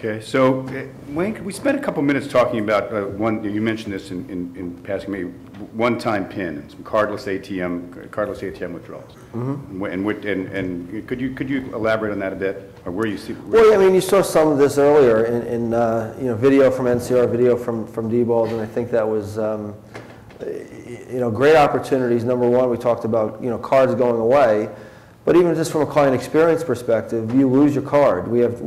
Okay, so Wayne, could we spend a couple minutes talking about you mentioned this in passing, maybe one-time PIN and some cardless ATM withdrawals. Mm-hmm. And could you elaborate on that a bit, or where you see? Well, I mean, you saw some of this earlier in video from NCR, video from Diebold, and I think that was great opportunities. Number one, we talked about cards going away. But even just from a client experience perspective, you lose your card. We have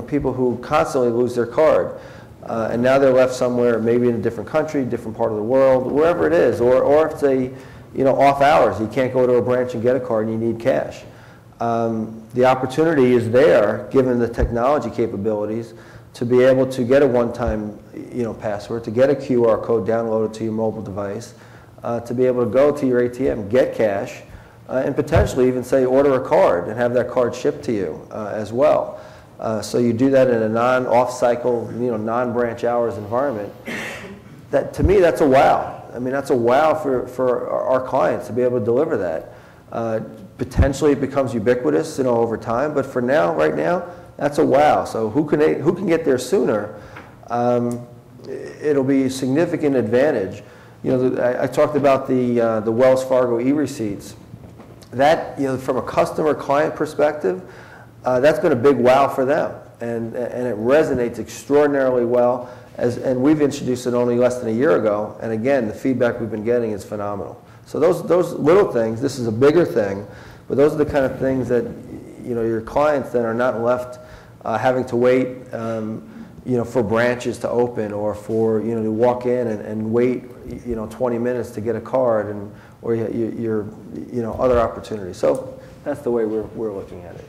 people who constantly lose their card, and now they're left somewhere, maybe in a different country, different part of the world, wherever it is, or if it's off hours, you can't go to a branch and get a card and you need cash. The opportunity is there, given the technology capabilities, to be able to get a one-time password, to get a QR code downloaded to your mobile device, to be able to go to your ATM, get cash. And potentially even say order a card and have that card shipped to you as well. So you do that in a non-off-cycle, non-branch hours environment. That, to me, that's a wow. I mean, that's a wow for our clients to be able to deliver that. Potentially it becomes ubiquitous, over time. But for now, right now, that's a wow. So who can get there sooner? It'll be a significant advantage. I talked about the Wells Fargo e-receipts. That, from a customer-client perspective, that's been a big wow for them, and it resonates extraordinarily well. And we've introduced it only less than a year ago, and again, the feedback we've been getting is phenomenal. So those little things, this is a bigger thing, but those are the kind of things that your clients then are not left having to wait, for branches to open, or for to walk in and wait 20 minutes to get a card, or your other opportunities. So that's the way we're looking at it.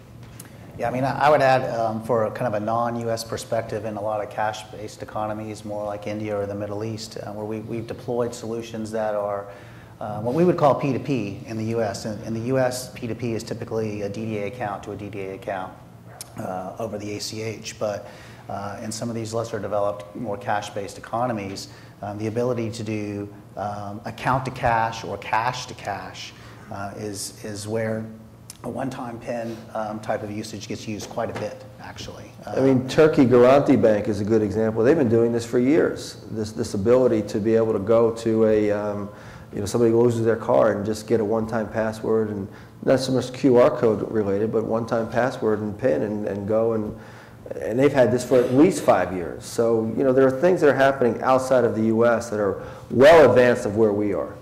Yeah, I mean, I would add for kind of a non-U.S. perspective, in a lot of cash-based economies, more like India or the Middle East, where we've deployed solutions that are what we would call P2P in the U.S. In the U.S., P2P is typically a DDA account to a DDA account over the ACH, but in some of these lesser developed, more cash-based economies, the ability to do account to cash or cash to cash is where a one-time PIN type of usage gets used quite a bit, actually. I mean, Turkey Garanti Bank is a good example. They've been doing this for years. This ability to be able to go to a somebody loses their card and just get a one-time password, and not so much QR code related, but one-time password and PIN and go and they've had this for at least 5 years. So there are things that are happening outside of the U.S. that are well advanced of where we are.